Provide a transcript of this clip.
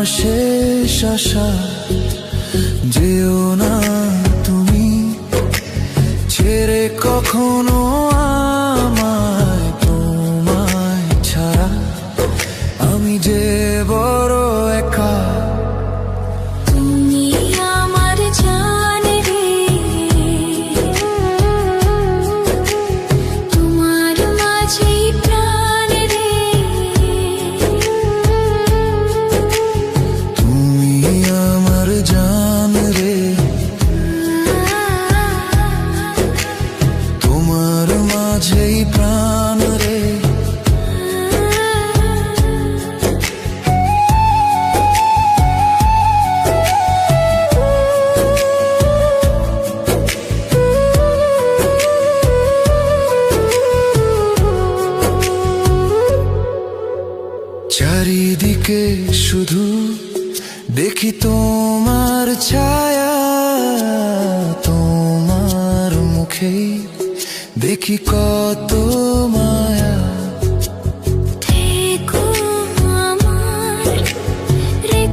শেষ আশা, যেও না তুমি ছেড়ে কখনো আমায়। তোমায় ছাড়া আমি যে বড় একা। তুমি আমার জান রে, তোমার মাঝেই প্রাণ রে। তুমি আমার জান রে, তোমার মাঝেই প্রাণ রে। চারিদিকে শুধু দেখি তোমার ছায়া, তোমার মুখে দেখি কত মা